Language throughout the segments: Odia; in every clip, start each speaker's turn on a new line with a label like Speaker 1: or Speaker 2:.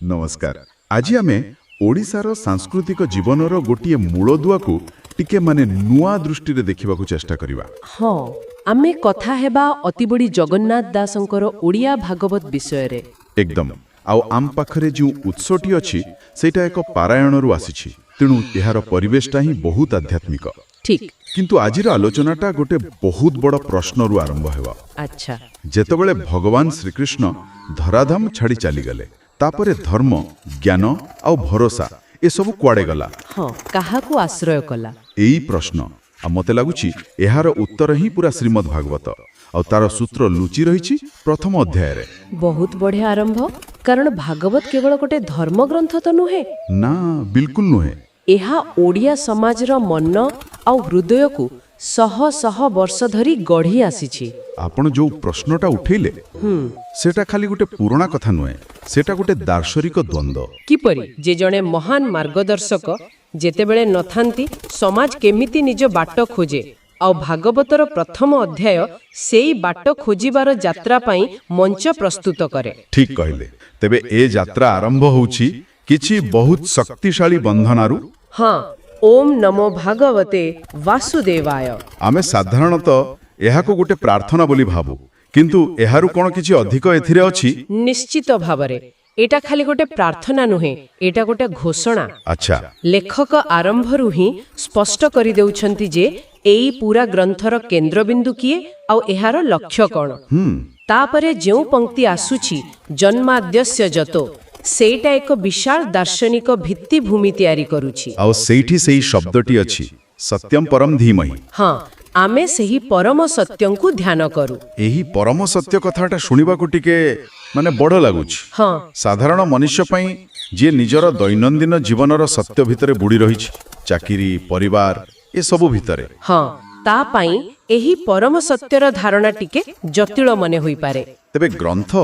Speaker 1: नमस्कार। आज आमे ओडिशार सांस्कृतिक जीवनर गोटे मूलदुआ को टिके माने नुआ दृष्टि रे देखिबा को चेष्टा करिबा।
Speaker 2: हाँ आमे कथा हेबा अति बड़ी जगन्नाथ दासंकर ओडिया भागवत विषय रे।
Speaker 1: एकदम आउ आम पाखरे जो उत्सटी अछि सेटा एक पारायण रु आसीछि, तेणु एहार परिवेशटा ही बहुत आध्यात्मिक।
Speaker 2: ठीक
Speaker 1: किंतु आजिर आलोचनाटा गोटे बहुत बड़ प्रश्न रु आरंभ हेबा।
Speaker 2: अच्छा
Speaker 1: जेतेबेले भगवान श्रीकृष्ण धराधाम छाड़ी चली गले तापरे धर्म ज्ञान आउ भरोसा ए सब कुआडे गला।
Speaker 2: हाँ काहाकू आश्रय कला
Speaker 1: एई प्रश्न आ मते लागुछि एहार उत्तर ही पूरा श्रीमद् भागवत आ तार सूत्र लुचि रहिछि प्रथम अध्याय रे।
Speaker 2: बहुत बढ़िया आरंभ, कारण भागवत केवल गोटे धर्म ग्रंथ तो नुहे
Speaker 1: ना बिल्कुल नुहे।
Speaker 2: एहा ओडिया समाजर मन आउ हृदय को शह शह वर्ष धरी गढ़ी आसीछि।
Speaker 1: आपण जो प्रश्नटा उठेले सेटा खाली गोटे पुराना कथा नुहे, सेटा गोटे दार्शनिक द्वंद्व।
Speaker 2: किपरि जे जणे महान मार्गदर्शक जेतेबेले नथांती समाज केमिति निज बाट खोजे आउ भागवतर प्रथम अध्याय सेई बाट खोजिबार यात्रा पाई मंच प्रस्तुत करे।
Speaker 1: ठीक कहले। तेबे ए यात्रा आरंभ होउछि किछि बहुत शक्तिशाली बंधनारु।
Speaker 2: हाँ ओम नमो भागवते वासुदेवाय।
Speaker 1: आमे साधारणतः एहाको गोटे प्रार्थना बोली भाबु, किंतु एहारु कोन किछि अधिक एथिरे अछि?
Speaker 2: निश्चित भावरे एटा खाली गोटे प्रार्थना नुहे, एटा गोटे घोषणा।
Speaker 1: अच्छा,
Speaker 2: लेखक आरंभरू ही स्पष्ट करि देउछंती जे एई पूरा ग्रंथर केंद्रबिंदु किए आउ एहार लक्ष्य कोन। तापरे जेउ पंक्ति आसुछि जन्माद्यस्य जतो सेटा एक विशाल दार्शनिक भित्तिभूमि तैयारी करूछि।
Speaker 1: आउ सेठी सेही शब्दटी अछि सत्यम परम धीमहि।
Speaker 2: हाँ आमे सेही परम सत्यं को ध्यान करू।
Speaker 1: एही परम सत्य कथाटा शुनिबा को टिके माने बड़ लागुछि।
Speaker 2: हाँ
Speaker 1: साधारण मनुष्य पई जे निजर दैनंदिन जीवनर सत्य भितरे बुडी रहिछि, चाकिरी परिवार ए सबु भितरे।
Speaker 2: हाँ ता पाई एही परम सत्यर धारणा टिके जटिल मने होई पारे।
Speaker 1: तेबे ग्रंथ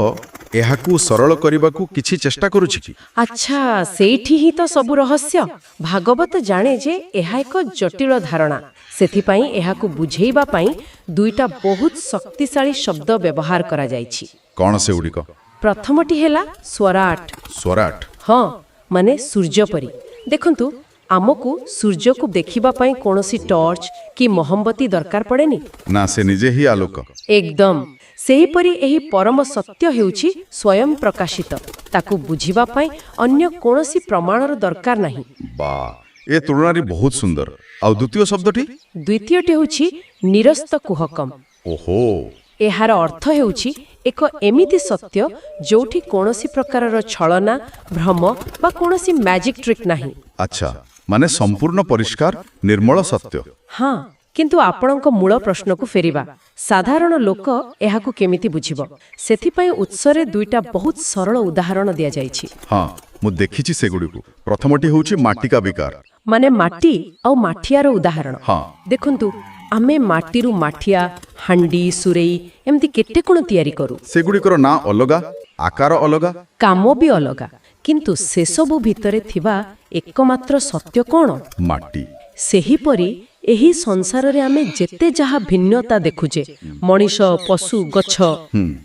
Speaker 1: एहाकू सरल करिबाकू किछि चेष्टा करूछि कि?
Speaker 2: अच्छा सेठी ही तो सबु रहस्य। भागवत जाने जे एहा एक जटिल धारणा, सेथिपाई एहाकू बुझेइबा पाई दुईटा बहुत शक्तिशाली शब्द व्यवहार करा जाइछि।
Speaker 1: कोन से उडिक?
Speaker 2: प्रथमटी हेला स्वराट।
Speaker 1: स्वराट?
Speaker 2: हाँ माने सूर्य परी। देखंतु आमको सूर्य को देखिबा पाई कोनोसी टॉर्च कि मोहम्बती दरकार पड़ेनी
Speaker 1: ना, से निजे ही आलोक।
Speaker 2: एकदम सेहीपरि एही परम सत्य हेउछि स्वयं प्रकाशित, ताकू बुझिबा पाई अन्य कोनोसी प्रमाणर दरकार नाही।
Speaker 1: बा ए तुलनारी बहुत सुंदर। आ द्वितीय शब्दटी?
Speaker 2: द्वितीयटी हेउछि निरस्त कुहकम।
Speaker 1: ओहो,
Speaker 2: एहार अर्थ हेउछि एक एमिति सत्य जोठी कोनोसी प्रकारर छलना भ्रम बा कोनोसी मैजिक ट्रिक नाही।
Speaker 1: अच्छा, माने संपूर्ण परिष्कार निर्मल सत्य।
Speaker 2: हाँ किंतु आपणक मूल प्रश्न को फेरिबा, साधारण लोक एहाकू केमिति बुझिबो, सेथिपाई उत्सरे दुईटा बहुत सरल उदाहरण दिया जाइछि।
Speaker 1: हाँ मु देखिछि सेगुडीकू। प्रथमटी होउछि माटिका विकार,
Speaker 2: माने माटी आउ माठियार उदाहरण।
Speaker 1: हाँ
Speaker 2: देखंतु आमे माटीरू माठिया हांडी सुरेई एमती केते कोन तयारी करू।
Speaker 1: सेगुडीकर ना अलगा, आकार अलगा,
Speaker 2: काम भी अलगा, किंतु से सबु भितरे थिबा एकमात्र सत्य कोन? माटी। सेहीपरि एही संसार रे आमे जेते जहा भिन्नता देखुजे, मनीष पशु गछ,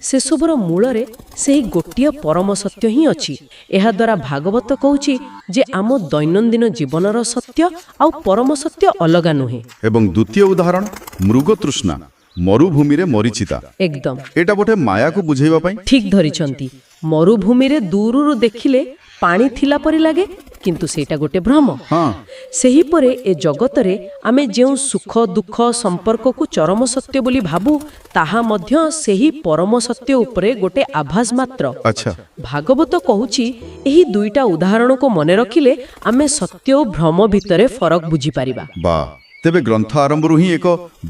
Speaker 2: से सबुर मूल रे सेही गोटिय परम सत्य ही अछि। एहा द्वारा भागवत कहूछि जे आम दैनंदिन जीवनर सत्य आउ परम सत्य अलगा नुहे।
Speaker 1: एवं द्वितीय उदाहरण मृग तृष्णा, मरुभूमि रे मरीचिता।
Speaker 2: एकदम
Speaker 1: एटा बोटे माया को बुझेइबा पई
Speaker 2: ठीक धरिछंती। मरुभूमि रे दूररु देखिले पानी थिला परि लागे, किंतु सेटा गोटे भ्रम।
Speaker 1: हाँ
Speaker 2: सेही परे ए जगतरे आमे जेउ सुख दुख संपर्क को चरम सत्य बोली भाबु, ताहा मध्य सेही परम सत्य उपरे गोटे आभास मात्र।
Speaker 1: अच्छा,
Speaker 2: भागवत कहूछि एही दुईटा उदाहरण को मने रखिले आमे सत्य और भ्रम भितरे फरक बुझी पारिबा।
Speaker 1: बा तेबे ग्रंथ आरंभरू ही एक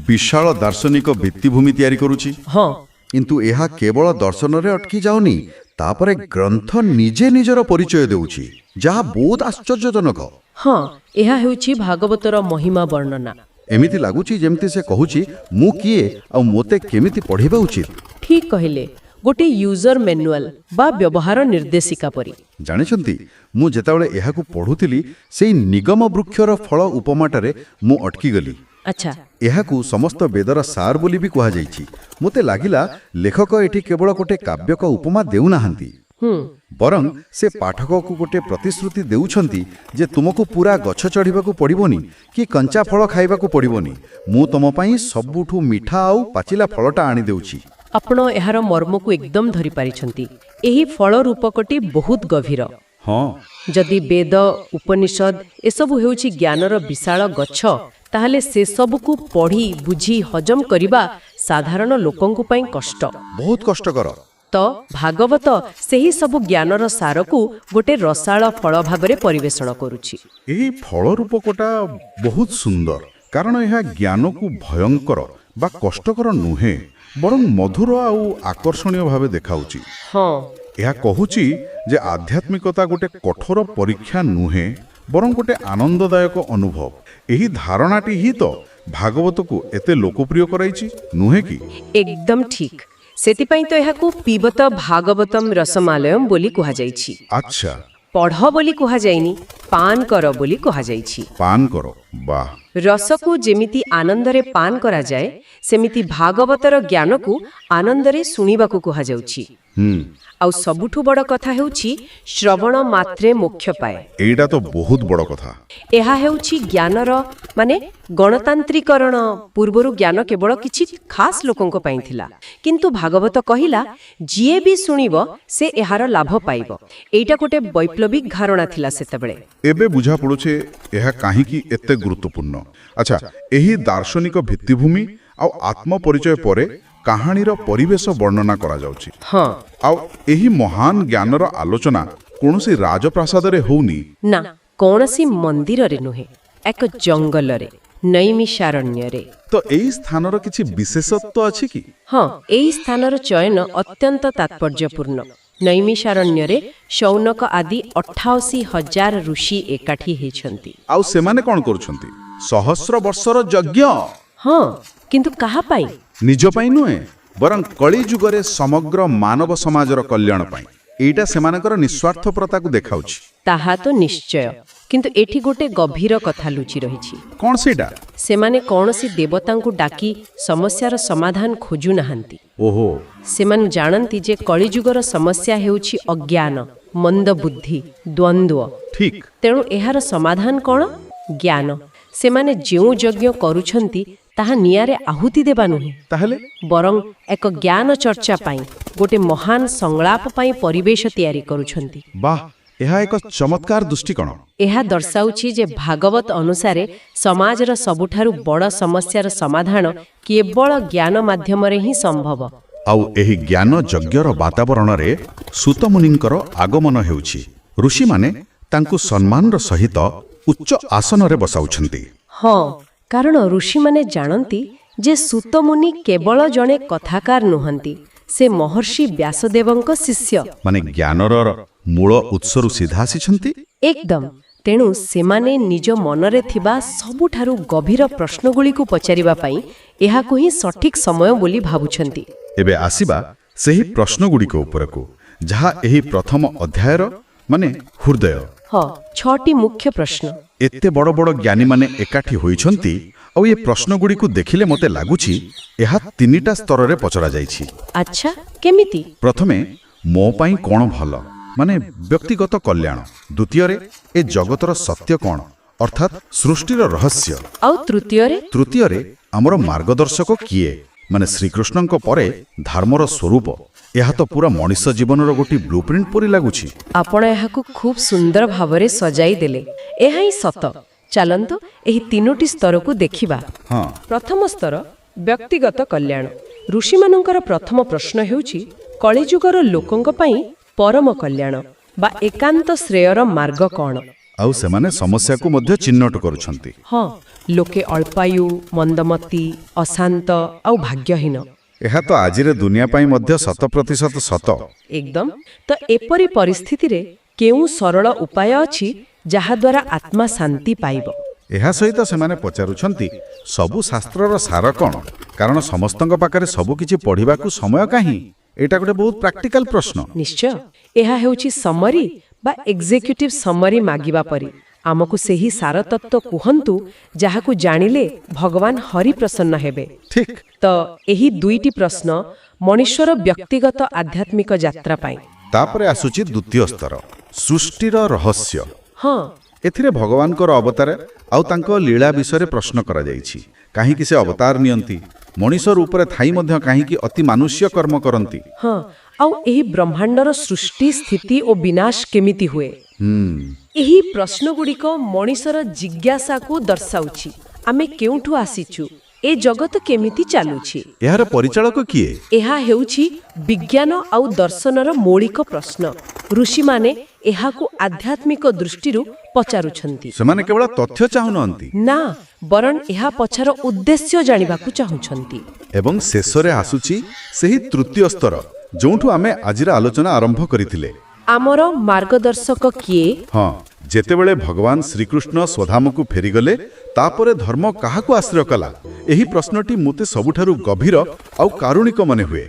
Speaker 1: विशाल दार्शनिक भित्तिभूमि तैयारी करूछि।
Speaker 2: हाँ
Speaker 1: किंतु एहा केवल दर्शन रे अटकी जाउनी, तापरे ग्रंथ निजे निजर परिचय देउछि, जहा बहुत आश्चर्यजनक।
Speaker 2: हाँ एहा हेउछि भागवतर महिमा वर्णना।
Speaker 1: एमिति लागुछि जेमति से कहूछि मु किए आ मोते केमिति पढिबा उचित। ठीक
Speaker 2: कहले, गोटे यूजर मैनुअल बा व्यवहार निर्देशिका परी।
Speaker 1: जानिछंती मु जेताबेले एहाकू पढुतिली सेई निगम वृक्षर फल उपमाटारे मु अटकी गली।
Speaker 2: अच्छा,
Speaker 1: एहाकू समस्त वेदर सार बोली भी कहा जाइछि। मोते लागिला लेखक एठी केवल गोटे काव्यक उपमा देउ नाहांती,
Speaker 3: ବରଂ ସେ ପାଠକକୁ ଗୋଟେ ପ୍ରତିଶ୍ରୁତି ଦେଉଛନ୍ତି ଯେ ତୁମକୁ ପୁରା ଗଛ ଚଢ଼ିବାକୁ ପଡ଼ିବନି କି କଞ୍ଚା ଫଳ ଖାଇବାକୁ ପଡ଼ିବନି, ମୁଁ ତୁମ ପାଇଁ ସବୁଠୁ ମିଠା ଆଉ ପାଚିଲା ଫଳଟା ଆଣିଦେଉଛି।
Speaker 2: ଆପଣ ଏହାର ମର୍ମକୁ ଏକଦମ ଧରିପାରିଛନ୍ତି। ଏହି ଫଳ ରୂପକଟି ବହୁତ ଗଭୀର।
Speaker 3: ହଁ,
Speaker 2: ଯଦି ବେଦ ଉପନିଷଦ ଏସବୁ ହେଉଛି ଜ୍ଞାନର ବିଶାଳ ଗଛ, ତାହେଲେ ସେସବୁକୁ ପଢ଼ି ବୁଝି ହଜମ କରିବା ସାଧାରଣ ଲୋକଙ୍କ ପାଇଁ କଷ୍ଟ,
Speaker 3: ବହୁତ କଷ୍ଟକର।
Speaker 2: ତ ଭାଗବତ ସେହି ସବୁ ଜ୍ଞାନର ସାରକୁ ଗୋଟେ ରସାଳ ଫଳ ଭାବରେ ପରିବେଷଣ କରୁଛି।
Speaker 1: ଏହି ଫଳ ରୂପକଟା ବହୁତ ସୁନ୍ଦର, କାରଣ ଏହା ଜ୍ଞାନକୁ ଭୟଙ୍କର ବା କଷ୍ଟକର ନୁହେଁ, ବରଂ ମଧୁର ଆଉ ଆକର୍ଷଣୀୟ ଭାବେ ଦେଖାଉଛି।
Speaker 2: ହଁ,
Speaker 1: ଏହା କହୁଛି ଯେ ଆଧ୍ୟାତ୍ମିକତା ଗୋଟେ କଠୋର ପରୀକ୍ଷା ନୁହେଁ, ବରଂ ଗୋଟେ ଆନନ୍ଦଦାୟକ ଅନୁଭବ। ଏହି ଧାରଣାଟି ହିଁ ତ ଭାଗବତକୁ ଏତେ ଲୋକପ୍ରିୟ କରାଇଛି, ନୁହେଁ କି?
Speaker 2: ଏକଦମ ଠିକ୍। ସେଥିପାଇଁ ତ ଏହାକୁ ପିବତ ଭାଗବତମ୍ ରସମାଲୟମ୍ ବୋଲି କୁହାଯାଇଛି।
Speaker 1: ଆଚ୍ଛା,
Speaker 2: ପଢ଼ ବୋଲି କୁହାଯାଇନି, ପାନ କର ବୋଲି କୁହାଯାଇଛି।
Speaker 1: ପାନ କର, ବାଃ।
Speaker 2: ରସକୁ ଯେମିତି ଆନନ୍ଦରେ ପାନ କରାଯାଏ, ସେମିତି ଭାଗବତର ଜ୍ଞାନକୁ ଆନନ୍ଦରେ ଶୁଣିବାକୁ କୁହାଯାଉଛି। ଆଉ ସବୁଠୁ ବଡ଼ କଥା ହେଉଛି ଶ୍ରବଣ ମାତ୍ରେ ମୋକ୍ଷ ପାଏ।
Speaker 1: ଏଇଟା ତ ବହୁତ ବଡ଼ କଥା।
Speaker 2: ଏହା ହେଉଛି ଜ୍ଞାନର ମାନେ ଗଣତାନ୍ତ୍ରିକରଣ। ପୂର୍ବରୁ ଜ୍ଞାନ କେବଳ କିଛି ଖାସ୍ ଲୋକଙ୍କ ପାଇଁ ଥିଲା, କିନ୍ତୁ ଭାଗବତ କହିଲା ଯିଏ ବି ଶୁଣିବ ସେ ଏହାର ଲାଭ ପାଇବ। ଏଇଟା ଗୋଟେ ବୈପ୍ଳବିକ ଧାରଣା ଥିଲା ସେତେବେଳେ।
Speaker 1: ଏବେ ବୁଝା ପଡ଼ୁଛି ଏହା କାହିଁକି ଏତେ ଗୁରୁତ୍ୱପୂର୍ଣ୍ଣ। ଆଚ୍ଛା, ଏହି ଦାର୍ଶନିକ ଭିତ୍ତିଭୂମି ଆଉ ଆତ୍ମପରିଚୟ ପରେ କାହାଣୀର ପରିବେଶ ବର୍ଣ୍ଣନା କରାଯାଉଛି।
Speaker 2: ହଁ,
Speaker 1: ଆଉ ଏହି ମହାନ ଜ୍ଞାନର ଆଲୋଚନା କୌଣସି ରାଜପ୍ରାସାଦରେ ହଉନି।
Speaker 2: ନା, କୌଣସି ମନ୍ଦିରରେ ନୁହେଁ, ଏକ ଜଙ୍ଗଲରେ, ନୈମିଷାରଣ୍ୟରେ।
Speaker 1: ତ ଏହି ସ୍ଥାନର କିଛି ବିଶେଷତ୍ୱ ଅଛି କି?
Speaker 2: ହଁ, ଏହି ସ୍ଥାନର ଚୟନ ଅତ୍ୟନ୍ତ ତାତ୍ପର୍ଯ୍ୟପୂର୍ଣ୍ଣ। ନୈମିଷାରଣ୍ୟରେ ଶୌନକ ଆଦି 88,000 ଋଷି ଏକାଠି ହେଇଛନ୍ତି।
Speaker 1: ଆଉ ସେମାନେ କ'ଣ କରୁଛନ୍ତି? ସହସ୍ର ବର୍ଷର ଯଜ୍ଞ।
Speaker 2: ହଁ, କିନ୍ତୁ କାହା ପାଇଁ?
Speaker 1: ନିଜ ପାଇଁ ନୁହେଁ, ବରଂ କଳି ଯୁଗରେ ସମଗ୍ର ମାନବ ସମାଜର କଲ୍ୟାଣ ପାଇଁ। ଏଇଟା ସେମାନଙ୍କର ନିଃସ୍ୱାର୍ଥପରତାକୁ ଦେଖାଉଛି।
Speaker 2: ତାହା ତ ନିଶ୍ଚୟ, କିନ୍ତୁ ଏଠି ଗୋଟେ ଗଭୀର କଥା ଲୁଚି ରହିଛି।
Speaker 1: କ'ଣ ସେଇଟା?
Speaker 2: ସେମାନେ କୌଣସି ଦେବତାଙ୍କୁ ଡାକି ସମସ୍ୟାର ସମାଧାନ ଖୋଜୁ ନାହାନ୍ତି।
Speaker 1: ଓହୋ,
Speaker 2: ସେମାନେ ଜାଣନ୍ତି ଯେ କଳିଯୁଗର ସମସ୍ୟା ହେଉଛି ଅଜ୍ଞାନ, ମନ୍ଦବୁଦ୍ଧି, ଦ୍ୱନ୍ଦ୍ୱ।
Speaker 1: ଠିକ୍।
Speaker 2: ତେଣୁ ଏହାର ସମାଧାନ କ'ଣ? ଜ୍ଞାନ। ସେମାନେ ଯେଉଁ ଯଜ୍ଞ କରୁଛନ୍ତି ତାହା ନିଆଁରେ ଆହୁତି ଦେବା ନୁହେଁ,
Speaker 1: ତାହେଲେ
Speaker 2: ବରଂ ଏକ ଜ୍ଞାନ ଚର୍ଚ୍ଚା ପାଇଁ, ଗୋଟେ ମହାନ ସଂଳାପ ପାଇଁ ପରିବେଶ ତିଆରି କରୁଛନ୍ତି।
Speaker 1: ବାଃ, ଏହା ଏକ ଚମତ୍କାର ଦୃଷ୍ଟିକୋଣ।
Speaker 2: ଏହା ଦର୍ଶାଉଛି ଯେ ଭାଗବତ ଅନୁସାରେ ସମାଜର ସବୁଠାରୁ ବଡ଼ ସମସ୍ୟାର ସମାଧାନ କେବଳ ଜ୍ଞାନ ମାଧ୍ୟମରେ ହିଁ ସମ୍ଭବ।
Speaker 3: ଆଉ ଏହି ଜ୍ଞାନ ଯଜ୍ଞର ବାତାବରଣରେ ସୂତମୁନିଙ୍କର ଆଗମନ ହେଉଛି। ଋଷିମାନେ ତାଙ୍କୁ ସମ୍ମାନର ସହିତ ଉଚ୍ଚ ଆସନରେ ବସାଉଛନ୍ତି।
Speaker 2: ହଁ, କାରଣ ଋଷିମାନେ ଜାଣନ୍ତି ଯେ ସୂତମୁନି କେବଳ ଜଣେ କଥାକାର ନୁହନ୍ତି, ସେ ମହର୍ଷି ବ୍ୟାସଦେବଙ୍କ ଶିଷ୍ୟ।
Speaker 3: ମାନେ ଜ୍ଞାନର ମୂଳ ଉତ୍ସରୁ ସିଧା ଆସିଛନ୍ତି।
Speaker 2: ଏକଦମ। ତେଣୁ ସେମାନେ ନିଜ ମନରେ ଥିବା ସବୁଠାରୁ ଗଭୀର ପ୍ରଶ୍ନଗୁଡ଼ିକୁ ପଚାରିବା ପାଇଁ ଏହାକୁ ହିଁ ସଠିକ୍ ସମୟ ବୋଲି ଭାବୁଛନ୍ତି।
Speaker 3: ଏବେ ଆସିବା ସେହି ପ୍ରଶ୍ନଗୁଡ଼ିକ ଉପରକୁ, ଯାହା ଏହି ପ୍ରଥମ ଅଧ୍ୟାୟର ମାନେ ହୃଦୟ।
Speaker 2: ହଁ, 6ଟି ମୁଖ୍ୟ ପ୍ରଶ୍ନ।
Speaker 3: ଏତେ ବଡ଼ ବଡ଼ ଜ୍ଞାନୀମାନେ ଏକାଠି ହୋଇଛନ୍ତି, ଆଉ ଏ ପ୍ରଶ୍ନଗୁଡ଼ିକୁ ଦେଖିଲେ ମୋତେ ଲାଗୁଛି ଏହା 3ଟା ସ୍ତରରେ ପଚରାଯାଇଛି।
Speaker 2: ଆଚ୍ଛା, କେମିତି?
Speaker 3: ପ୍ରଥମେ, ମୋ ପାଇଁ କ'ଣ ଭଲ, ମାନେ ବ୍ୟକ୍ତିଗତ କଲ୍ୟାଣ। ଦ୍ୱିତୀୟରେ, ଏ ଜଗତର ସତ୍ୟ କ'ଣ, ଅର୍ଥାତ୍ ସୃଷ୍ଟିର ରହସ୍ୟ।
Speaker 2: ଆଉ ତୃତୀୟରେ,
Speaker 3: ଆମର ମାର୍ଗଦର୍ଶକ କିଏ, ମାନେ ଶ୍ରୀକୃଷ୍ଣଙ୍କ ପରେ ଧର୍ମର ସ୍ୱରୂପ। ଏହା ତ ପୁରା ମଣିଷ ଜୀବନର ଗୋଟିଏ ବ୍ଲୁପ୍ରିଣ୍ଟ ପରି ଲାଗୁଛି।
Speaker 2: ଆପଣ ଏହାକୁ ଖୁବ୍ ସୁନ୍ଦର ଭାବରେ ସଜାଇ ଦେଲେ। ଏହା ହିଁ ସତ। ଚାଲନ୍ତୁ ଏହି 3ଟି ସ୍ତରକୁ ଦେଖିବା।
Speaker 3: ହଁ,
Speaker 2: ପ୍ରଥମ ସ୍ତର, ବ୍ୟକ୍ତିଗତ କଲ୍ୟାଣ। ଋଷିମାନଙ୍କର ପ୍ରଥମ ପ୍ରଶ୍ନ ହେଉଛି କଳିଯୁଗର ଲୋକଙ୍କ ପାଇଁ ପରମ କଲ୍ୟାଣ ବା ଏକାନ୍ତ ଶ୍ରେୟର ମାର୍ଗ କ'ଣ?
Speaker 3: ଆଉ ସେମାନେ ସମସ୍ୟାକୁ ମଧ୍ୟ ଚିହ୍ନଟ କରୁଛନ୍ତି।
Speaker 2: ହଁ, ଲୋକେ ଅଳ୍ପାୟୁ, ମନ୍ଦମତି, ଅଶାନ୍ତ ଆଉ ଭାଗ୍ୟହୀନ।
Speaker 3: ଏହା ତ ଆଜିର ଦୁନିଆ ପାଇଁ ମଧ୍ୟ 100% ସତ।
Speaker 2: ଏକଦମ। ତ ଏପରି ପରିସ୍ଥିତିରେ କେଉଁ ସରଳ ଉପାୟ ଅଛି ଯାହାଦ୍ୱାରା ଆତ୍ମା ଶାନ୍ତି ପାଇବ?
Speaker 3: ଏହା ସହିତ ସେମାନେ ପଚାରୁଛନ୍ତି ସବୁ ଶାସ୍ତ୍ରର ସାର କ'ଣ, କାରଣ ସମସ୍ତଙ୍କ ପାଖରେ ସବୁକିଛି ପଢ଼ିବାକୁ ସମୟ କାହିଁ? ଏଇଟା ଗୋଟେ ବହୁତ ପ୍ରାକ୍ଟିକାଲ ପ୍ରଶ୍ନ।
Speaker 2: ନିଶ୍ଚୟ। ଏହା ହେଉଛି ସମରି ବା ଏକ୍ଜିକ୍ୟୁଟିଭ ସମରି ମାଗିବା ପରି। ଆମକୁ ସେହି ସାରତତ୍ତ୍ୱ କୁହନ୍ତୁ ଯାହାକୁ ଜାଣିଲେ ଭଗବାନ ହରି ପ୍ରସନ୍ନ ହେବେ।
Speaker 3: ଠିକ୍।
Speaker 2: ତ ଏହି 2ଟି ପ୍ରଶ୍ନ ମଣିଷର ବ୍ୟକ୍ତିଗତ ଆଧ୍ୟାତ୍ମିକ ଯାତ୍ରା ପାଇଁ।
Speaker 3: ତାପରେ ଆସୁଛି ଦ୍ୱିତୀୟ ସ୍ତର ସୃଷ୍ଟିର ରହସ୍ୟ।
Speaker 2: ହଁ
Speaker 3: ଏଥିରେ ଭଗବାନଙ୍କର ଅବତାର ଆଉ ତାଙ୍କ ଲୀଳା ବିଷୟରେ ପ୍ରଶ୍ନ କରାଯାଇଛି। କାହିଁକି ସେ ଅବତାର ନିଅନ୍ତି, ମଣିଷ ରୂପରେ ଥାଇ ମଧ୍ୟ କାହିଁକି ଅତି ମାନୁଷ୍ୟ କର୍ମ କରନ୍ତି।
Speaker 2: ହଁ ଆଉ ଏହି ବ୍ରହ୍ମାଣ୍ଡର ସୃଷ୍ଟି ସ୍ଥିତି ଓ ବିନାଶ କେମିତି ହୁଏ? ଏହି ପ୍ରଶ୍ନଗୁଡ଼ିକ ମଣିଷର ଜିଜ୍ଞାସାକୁ ଦର୍ଶାଉଛି। ଆମେ କେଉଁଠୁ ଆସିଛୁ, ଏ ଜଗତ କେମିତି ଚାଲୁଛି?
Speaker 3: ଏହାର ପରିଚାଳକ କିଏ?
Speaker 2: ଏହା ହେଉଛି ବିଜ୍ଞାନ ଆଉ ଦର୍ଶନର ମୌଳିକ ପ୍ରଶ୍ନ। ଋଷିମାନେ ଏହାକୁ ଆଧ୍ୟାତ୍ମିକ ଦୃଷ୍ଟିରୁ ପଚାରୁଛନ୍ତି।
Speaker 3: ସେମାନେ କେବଳ ତଥ୍ୟ ଚାହୁଁନାହାନ୍ତି।
Speaker 2: ନା, ବରଂ ଏହା ପଛର ଉଦ୍ଦେଶ୍ୟ ଜାଣିବାକୁ ଚାହୁଁଛନ୍ତି।
Speaker 3: ଏବଂ ଶେଷରେ ଆସୁଛି ସେହି ତୃତୀୟ ସ୍ତର ଯେଉଁଠୁ ଆମେ ଆଜିର ଆଲୋଚନା ଆରମ୍ଭ କରିଥିଲେ।
Speaker 2: ଆମର ମାର୍ଗଦର୍ଶକ କିଏ?
Speaker 3: ହଁ, ଯେତେବେଳେ ଭଗବାନ ଶ୍ରୀକୃଷ୍ଣ ସ୍ୱଧାମକୁ ଫେରିଗଲେ ତାପରେ ଧର୍ମ କାହାକୁ ଆଶ୍ରୟ କଲା, ଏହି ପ୍ରଶ୍ନଟି ମୋତେ ସବୁଠାରୁ ଗଭୀର ଆଉ କାରୁଣିକ ମନେ ହୁଏ।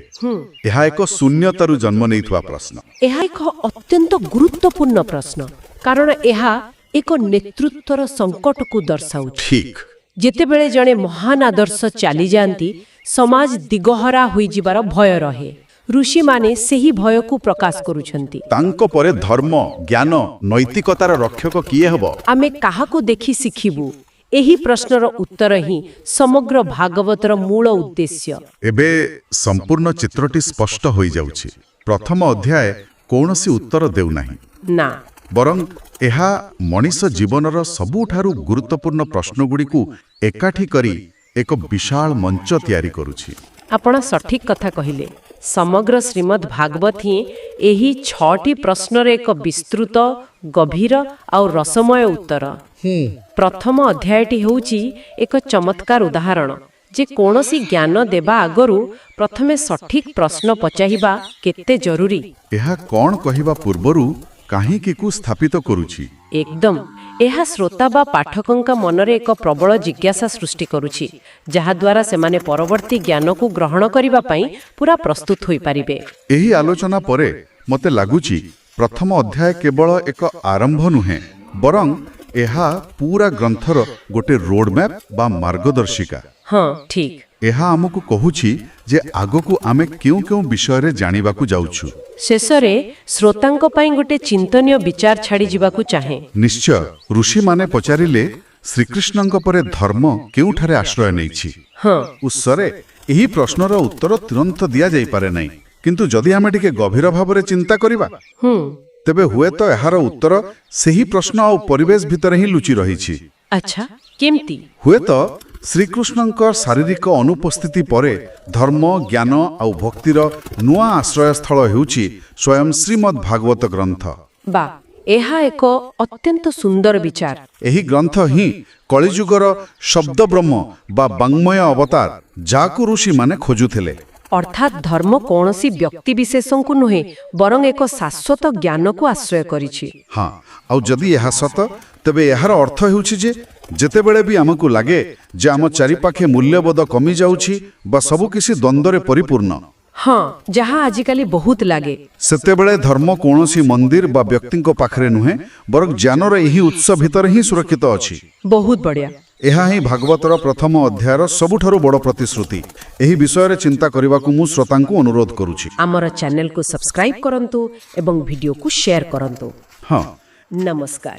Speaker 3: ଏହା ଏକ ଶୂନ୍ୟତାରୁ ଜନ୍ମ ନେଇଥିବା ପ୍ରଶ୍ନ।
Speaker 2: ଏହା ଏକ ଅତ୍ୟନ୍ତ ଗୁରୁତ୍ୱପୂର୍ଣ୍ଣ ପ୍ରଶ୍ନ, କାରଣ ଏହା ଏକ ନେତୃତ୍ୱର ସଙ୍କଟକୁ ଦର୍ଶାଉଛି।
Speaker 3: ଠିକ୍।
Speaker 2: ଯେତେବେଳେ ଜଣେ ମହାନ ଆଦର୍ଶ ଚାଲିଯାଆନ୍ତି, ସମାଜ ଦିଗହରା ହୋଇଯିବାର ଭୟ ରହେ। ଋଷିମାନେ ସେହି ଭୟକୁ ପ୍ରକାଶ କରୁଛନ୍ତି।
Speaker 3: ତାଙ୍କ ପରେ ଧର୍ମ, ଜ୍ଞାନ, ନୈତିକତାର ରକ୍ଷକ କିଏ ହେବ?
Speaker 2: ଆମେ କାହାକୁ ଦେଖି ଶିଖିବୁ? ଏହି ପ୍ରଶ୍ନର ଉତ୍ତର ହିଁ ସମଗ୍ର ଭାଗବତର ମୂଳ ଉଦ୍ଦେଶ୍ୟ।
Speaker 1: ଏବେ ସମ୍ପୂର୍ଣ୍ଣ ଚିତ୍ରଟି ସ୍ପଷ୍ଟ ହୋଇଯାଉଛି। ପ୍ରଥମ ଅଧ୍ୟାୟ କୌଣସି ଉତ୍ତର ଦେଉନାହିଁ,
Speaker 2: ନା,
Speaker 1: ବରଂ ଏହା ମଣିଷ ଜୀବନର ସବୁଠାରୁ ଗୁରୁତ୍ୱପୂର୍ଣ୍ଣ ପ୍ରଶ୍ନଗୁଡ଼ିକୁ ଏକାଠି କରି ଏକ ବିଶାଳ ମଞ୍ଚ ତିଆରି କରୁଛି।
Speaker 2: ଆପଣ ସଠିକ୍ କଥା କହିଲେ। ସମଗ୍ର ଶ୍ରୀମଦ୍ ଭାଗବତ ହିଁ ଏହି 6ଟି ପ୍ରଶ୍ନର ଏକ ବିସ୍ତୃତ, ଗଭୀର ଆଉ ରସମୟ ଉତ୍ତର। ପ୍ରଥମ ଅଧ୍ୟାୟଟି ହେଉଛି ଏକ ଚମତ୍କାର ଉଦାହରଣ ଯେ କୌଣସି ଜ୍ଞାନ ଦେବା ଆଗରୁ ପ୍ରଥମେ ସଠିକ୍ ପ୍ରଶ୍ନ ପଚାରିବା କେତେ ଜରୁରୀ।
Speaker 1: ଏହା କ'ଣ କହିବା ପୂର୍ବରୁ କାହିଁକିକୁ ସ୍ଥାପିତ କରୁଛି।
Speaker 2: ଏକଦମ। ଏହା ଶ୍ରୋତା ବା ପାଠକଙ୍କ ମନରେ ଏକ ପ୍ରବଳ ଜିଜ୍ଞାସା ସୃଷ୍ଟି କରୁଛି, ଯାହାଦ୍ୱାରା ସେମାନେ ପରବର୍ତ୍ତୀ ଜ୍ଞାନକୁ ଗ୍ରହଣ କରିବା ପାଇଁ ପୁରା ପ୍ରସ୍ତୁତ ହୋଇପାରିବେ।
Speaker 1: ଏହି ଆଲୋଚନା ପରେ ମୋତେ ଲାଗୁଛି ପ୍ରଥମ ଅଧ୍ୟାୟ କେବଳ ଏକ ଆରମ୍ଭ ନୁହେଁ, ବରଂ ଏହା ପୁରା ଗ୍ରନ୍ଥର ଗୋଟେ ରୋଡମ୍ୟାପ୍ ବା ମାର୍ଗଦର୍ଶିକା।
Speaker 2: ହଁ, ଠିକ୍।
Speaker 1: ଏହା ଆମକୁ କହୁଛି ଯେ ଆଗକୁ ଆମେ କେଉଁ କେଉଁ ବିଷୟରେ ଜାଣିବାକୁ ଯାଉଛୁ।
Speaker 2: ଶେଷରେ ଶ୍ରୋତାଙ୍କ ପାଇଁ ଗୋଟେ ଚିନ୍ତନୀୟ ବିଚାର ଛାଡ଼ି ଯିବାକୁ ଚାହେଁ।
Speaker 1: ନିଶ୍ଚୟ। ଋଷିମାନେ ପଚାରିଲେ, ଶ୍ରୀକୃଷ୍ଣଙ୍କ ପରେ ଧର୍ମ କେଉଁଠାରେ ଆଶ୍ରୟ ନେଇଛି?
Speaker 2: ହଁ,
Speaker 1: ଉତ୍ସରେ ଏହି ପ୍ରଶ୍ନର ଉତ୍ତର ତୁରନ୍ତ ଦିଆଯାଇପାରେ ନାହିଁ, କିନ୍ତୁ ଯଦି ଆମେ ଟିକେ ଗଭୀର ଭାବରେ ଚିନ୍ତା କରିବା, ତେବେ ହୁଏତ ଏହାର ଉତ୍ତର ସେହି ପ୍ରଶ୍ନ ଆଉ ପରିବେଶ ଭିତରେ ହିଁ ଲୁଚି ରହିଛି।
Speaker 2: ଆଚ୍ଛା, କେମିତି?
Speaker 1: ହୁଏତ ଶ୍ରୀକୃଷ୍ଣଙ୍କ ଶାରୀରିକ ଅନୁପସ୍ଥିତି ପରେ ଧର୍ମ, ଜ୍ଞାନ ଆଉ ଭକ୍ତିର ନୂଆ ଆଶ୍ରୟସ୍ଥଳ ହେଉଛି ସ୍ୱୟଂ ଶ୍ରୀମଦ୍ ଭାଗବତ ଗ୍ରନ୍ଥ।
Speaker 2: ବା, ଏହା ଏକ ଅତ୍ୟନ୍ତ ସୁନ୍ଦର ବିଚାର।
Speaker 1: ଏହି ଗ୍ରନ୍ଥ ହିଁ କଳିଯୁଗର ଶବ୍ଦ ବ୍ରହ୍ମ ବା ବାଙ୍ଗ୍ମୟ ଅବତାର, ଯାହାକୁ ଋଷିମାନେ ଖୋଜୁଥିଲେ।
Speaker 2: ଅର୍ଥାତ୍ ଧର୍ମ କୌଣସି ବ୍ୟକ୍ତିବିଶେଷଙ୍କୁ ନୁହେଁ, ବରଂ ଏକ ଶାଶ୍ୱତ ଜ୍ଞାନକୁ ଆଶ୍ରୟ କରିଛି।
Speaker 1: ହଁ, ଆଉ ଯଦି ଏହା ସତ, ତେବେ ଏହାର ଅର୍ଥ ହେଉଛି ଯେ ଯେତେବେଳେ ବି ଆମକୁ ଲାଗେ ଯେ ଆମ ଚାରିପାଖେ ମୂଲ୍ୟବୋଧ କମିଯାଉଛି ବା ସବୁକିଛି ଦ୍ୱନ୍ଦ୍ୱରେ ପରିପୂର୍ଣ୍ଣ,
Speaker 2: ହଁ, ଯାହା ଆଜିକାଲି ବହୁତ ଲାଗେ,
Speaker 1: ସେତେବେଳେ ଧର୍ମ କୌଣସି ମନ୍ଦିର ବା ବ୍ୟକ୍ତିଙ୍କ ପାଖରେ ନୁହେଁ, ବରଂ ଜ୍ଞାନର ଏହି ଉତ୍ସ ଭିତରେ ହିଁ ସୁରକ୍ଷିତ ଅଛି।
Speaker 2: ବହୁତ ବଢ଼ିଆ।
Speaker 1: ଏହା ହିଁ ଭାଗବତର ପ୍ରଥମ ଅଧ୍ୟାୟର ସବୁଠାରୁ ବଡ଼ ପ୍ରତିଶ୍ରୁତି। ଏହି ବିଷୟରେ ଚିନ୍ତା କରିବାକୁ ମୁଁ ଶ୍ରୋତାଙ୍କୁ ଅନୁରୋଧ କରୁଛି।
Speaker 2: ଆମର ଚ୍ୟାନେଲକୁ ସବସ୍କ୍ରାଇବ୍ କରନ୍ତୁ ଏବଂ ଭିଡ଼ିଓକୁ ସେୟାର କରନ୍ତୁ।
Speaker 1: ହଁ,
Speaker 2: ନମସ୍କାର।